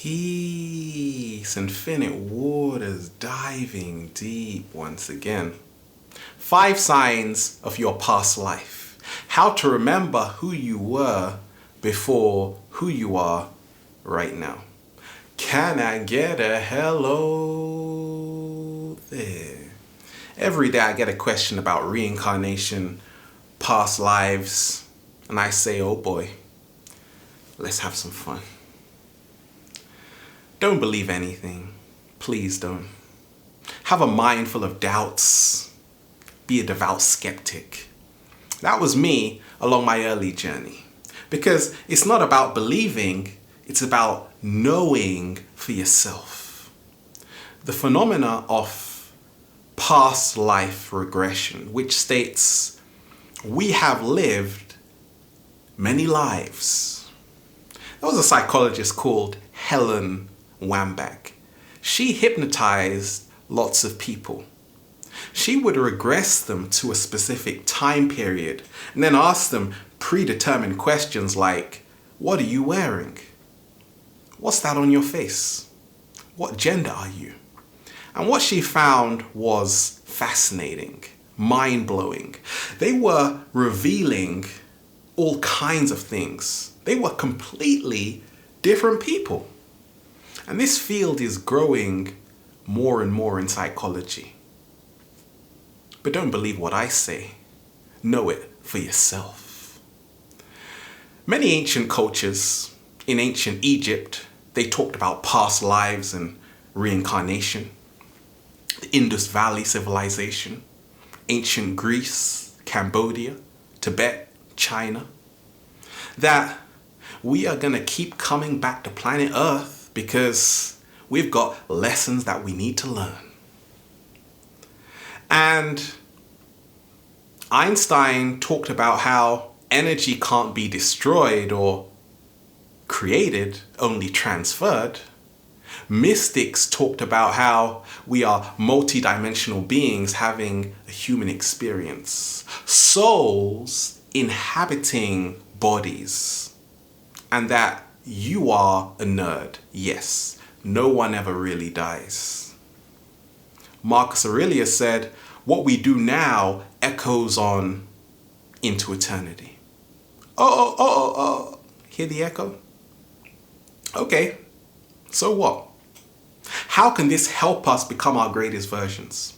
Peace, infinite waters diving deep once again. 5 signs of your past life. How to remember who you were before who you are right now. Can I get a hello there? Every day I get a question about reincarnation, past lives, and I say, oh boy, let's have some fun. Don't believe anything. Please don't. Have a mind full of doubts. Be a devout skeptic. That was me along my early journey. Because it's not about believing, it's about knowing for yourself. The phenomena of past life regression, which states we have lived many lives. There was a psychologist called Helen Wambach. She hypnotized lots of people. She would regress them to a specific time period and then ask them predetermined questions like, what are you wearing? What's that on your face? What gender are you? And what she found was fascinating, mind-blowing. They were revealing all kinds of things. They were completely different people. And this field is growing more and more in psychology. But don't believe what I say. Know it for yourself. Many ancient cultures in ancient Egypt, they talked about past lives and reincarnation. The Indus Valley civilization, ancient Greece, Cambodia, Tibet, China. That we are going to keep coming back to planet Earth because we've got lessons that we need to learn. And Einstein talked about how energy can't be destroyed or created, only transferred. Mystics talked about how we are multidimensional beings having a human experience. Souls inhabiting bodies. And that you are a nerd. Yes, no one ever really dies. Marcus Aurelius said, what we do now echoes on into eternity. Oh. Hear the echo? Okay, so what? How can this help us become our greatest versions?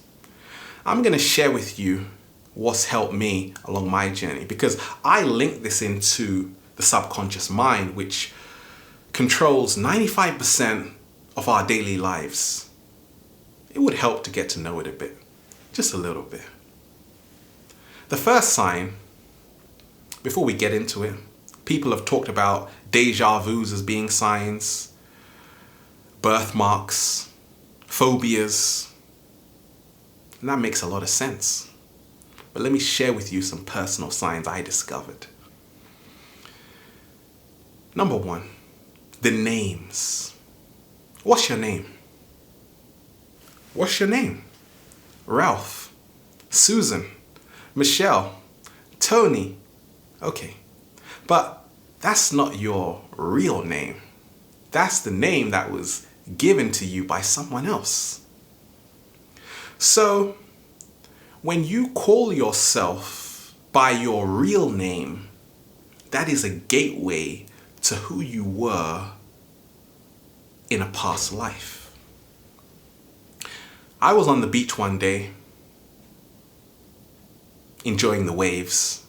I'm going to share with you what's helped me along my journey, because I link this into the subconscious mind, which controls 95% of our daily lives. It would help to get to know it a bit, just a little bit. The first sign, before we get into it, people have talked about deja vus as being signs, birthmarks, phobias, and that makes a lot of sense. But let me share with you some personal signs I discovered. Number 1, the names. What's your name? What's your name? Ralph, Susan, Michelle, Tony. Okay, but that's not your real name. That's the name that was given to you by someone else. So, when you call yourself by your real name, that is a gateway to who you were in a past life. I was on the beach one day, enjoying the waves.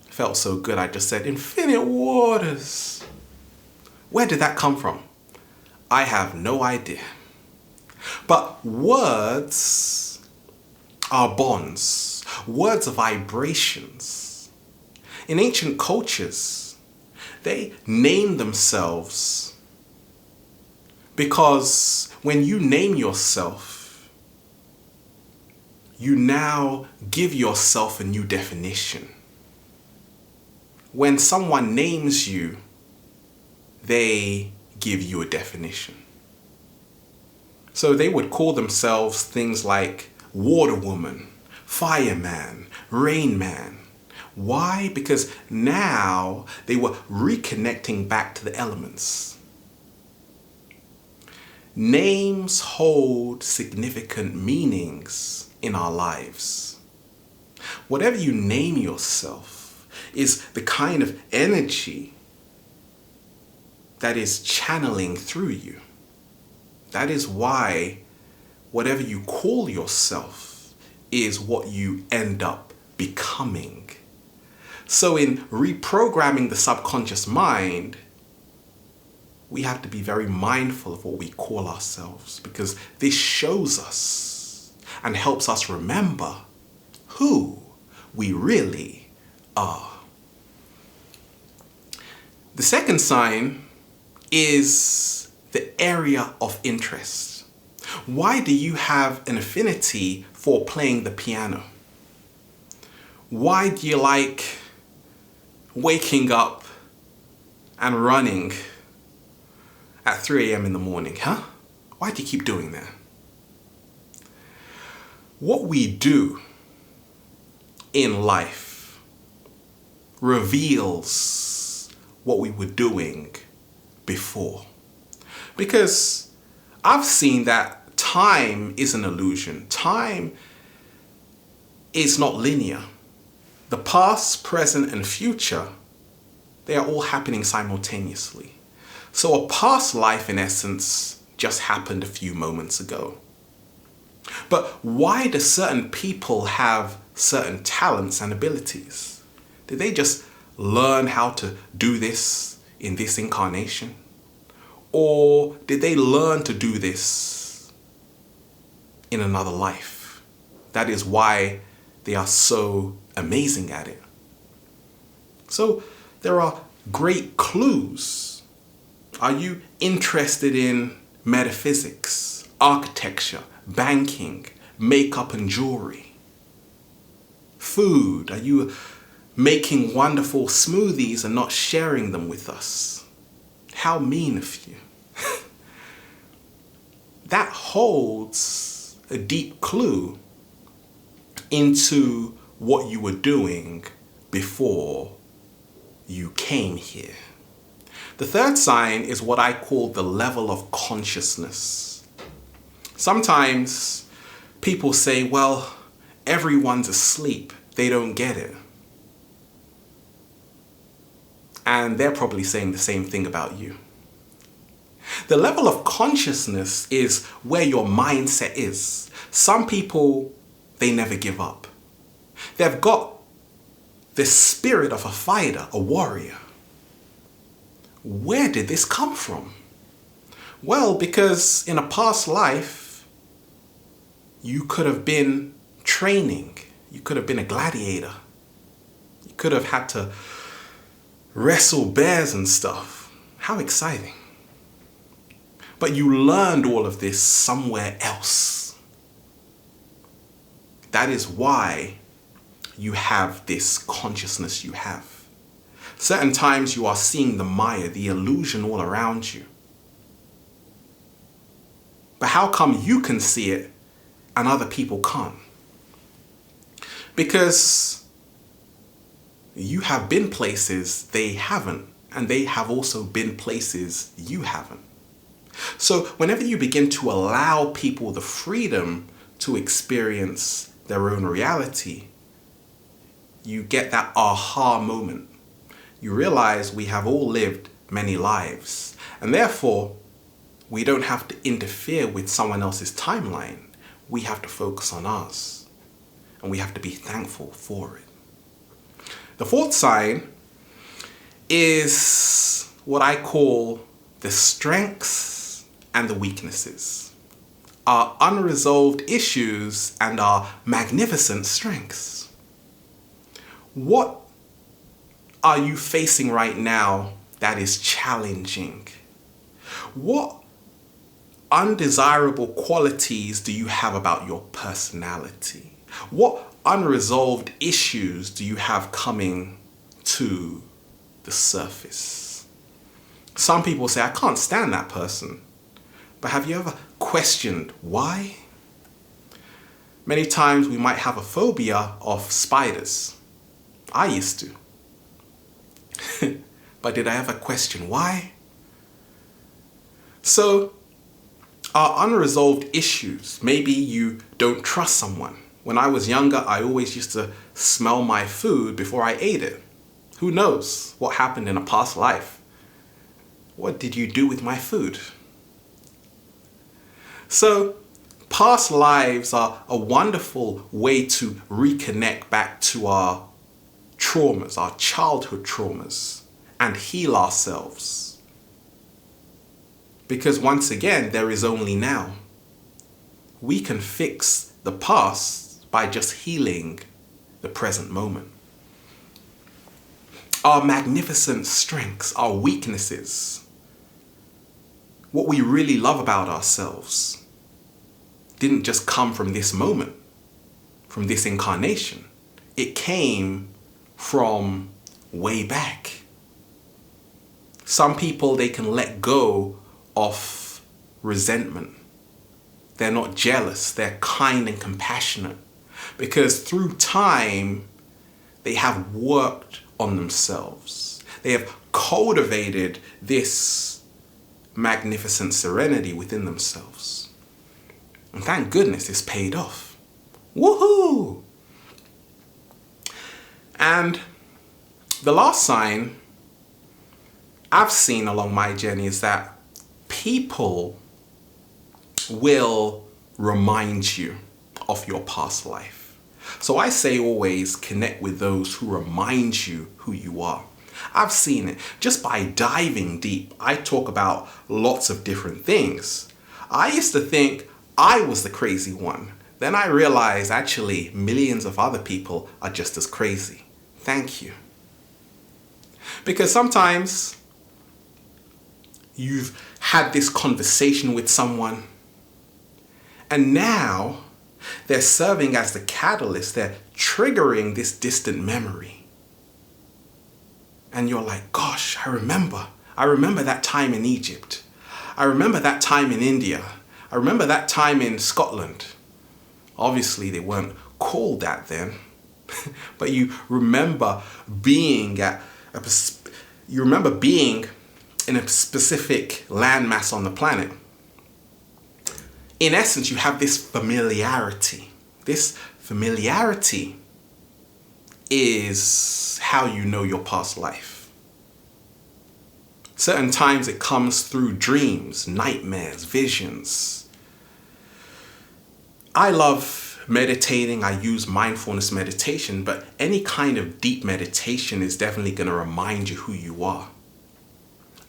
Felt so good, I just said, infinite waters. Where did that come from? I have no idea. But words are bonds. Words are vibrations. In ancient cultures, they name themselves because when you name yourself, you now give yourself a new definition. When someone names you, they give you a definition. So they would call themselves things like Water Woman, Fireman, Rain Man. Why? Because now they were reconnecting back to the elements. Names hold significant meanings in our lives. Whatever you name yourself is the kind of energy that is channeling through you. That is why whatever you call yourself is what you end up becoming. So in reprogramming the subconscious mind, we have to be very mindful of what we call ourselves, because this shows us and helps us remember who we really are. The second sign is the area of interest. Why do you have an affinity for playing the piano? Why do you like waking up and running at 3 a.m. in the morning, huh? Why do you keep doing that? What we do in life reveals what we were doing before. Because I've seen that time is an illusion. Time is not linear. The past, present, and future, they are all happening simultaneously. So a past life, in essence, just happened a few moments ago. But why do certain people have certain talents and abilities? Did they just learn how to do this in this incarnation? Or did they learn to do this in another life? That is why they are so amazing at it. So there are great clues. Are you interested in metaphysics, architecture, banking, makeup and jewelry? Food. Are you making wonderful smoothies and not sharing them with us? How mean of you. That holds a deep clue into what you were doing before you came here. The third sign is what I call the level of consciousness. Sometimes people say, well, everyone's asleep. They don't get it. And they're probably saying the same thing about you. The level of consciousness is where your mindset is. Some people, they never give up. They've got the spirit of a fighter, a warrior. Where did this come from? Well, because in a past life, you could have been training. You could have been a gladiator. You could have had to wrestle bears and stuff. How exciting. But you learned all of this somewhere else. That is why you have this consciousness you have. Certain times you are seeing the Maya, the illusion all around you. But how come you can see it and other people can't? Because you have been places they haven't, and they have also been places you haven't. So whenever you begin to allow people the freedom to experience their own reality, you get that aha moment. You realize we have all lived many lives, and therefore we don't have to interfere with someone else's timeline. We have to focus on ours, and we have to be thankful for it. The fourth sign is what I call the strengths and the weaknesses. Our unresolved issues and our magnificent strengths. What are you facing right now that is challenging? What undesirable qualities do you have about your personality? What unresolved issues do you have coming to the surface? Some people say, I can't stand that person. But have you ever questioned why? Many times we might have a phobia of spiders. I used to. But did I ever question why? So are unresolved issues. Maybe you don't trust someone. When I was younger, I always used to smell my food before I ate it. Who knows what happened in a past life? What did you do with my food? So, past lives are a wonderful way to reconnect back to our traumas, our childhood traumas, and heal ourselves. Because once again, there is only now. We can fix the past by just healing the present moment. Our magnificent strengths, our weaknesses, what we really love about ourselves didn't just come from this moment, from this incarnation. It came from way back. Some people, they can let go of resentment. They're not jealous. They're kind and compassionate because through time, they have worked on themselves. They have cultivated this magnificent serenity within themselves. And thank goodness it's paid off. Woohoo! And the last sign I've seen along my journey is that people will remind you of your past life. So I say always connect with those who remind you who you are. I've seen it just by diving deep. I talk about lots of different things. I used to think I was the crazy one. Then I realized actually millions of other people are just as crazy. Thank you. Because sometimes you've had this conversation with someone and now they're serving as the catalyst. They're triggering this distant memory. And you're like, gosh, I remember that time in Egypt. I remember that time in India. I remember that time in Scotland. Obviously, they weren't called that then. But you remember being in a specific landmass on the planet. In essence, you have this familiarity. This familiarity is how you know your past life. Certain times it comes through dreams, nightmares, visions. I love meditating. I use mindfulness meditation, but any kind of deep meditation is definitely going to remind you who you are.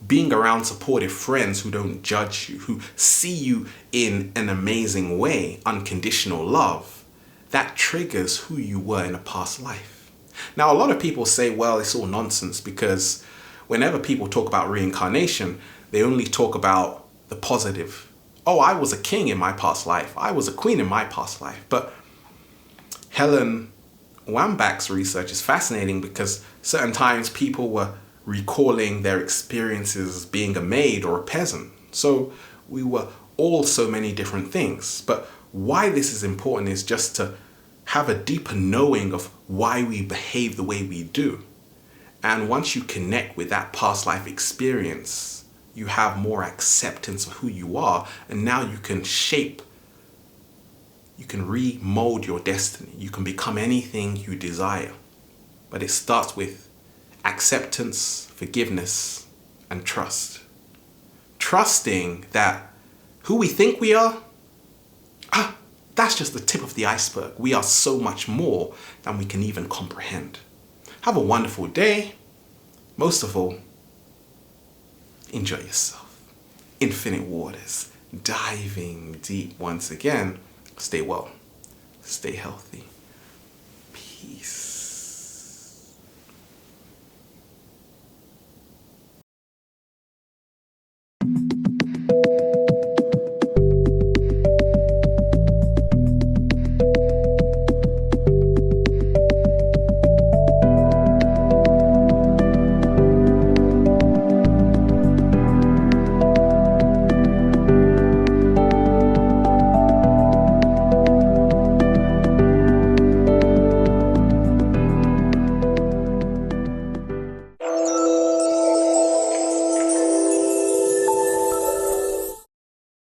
Being around supportive friends who don't judge you, who see you in an amazing way, unconditional love, that triggers who you were in a past life. Now, a lot of people say, well, it's all nonsense because whenever people talk about reincarnation, they only talk about the positive. Oh, I was a king in my past life. I was a queen in my past life. But Helen Wambach's research is fascinating because certain times people were recalling their experiences as being a maid or a peasant. So we were all so many different things. But why this is important is just to have a deeper knowing of why we behave the way we do. And once you connect with that past life experience, you have more acceptance of who you are. And now you can remold your destiny. You can become anything you desire. But it starts with acceptance, forgiveness, and trust. Trusting that who we think we are, that's just the tip of the iceberg. We are so much more than we can even comprehend. Have a wonderful day. Most of all, enjoy yourself. Infinite waters, diving deep once again. Stay well, stay healthy. Peace.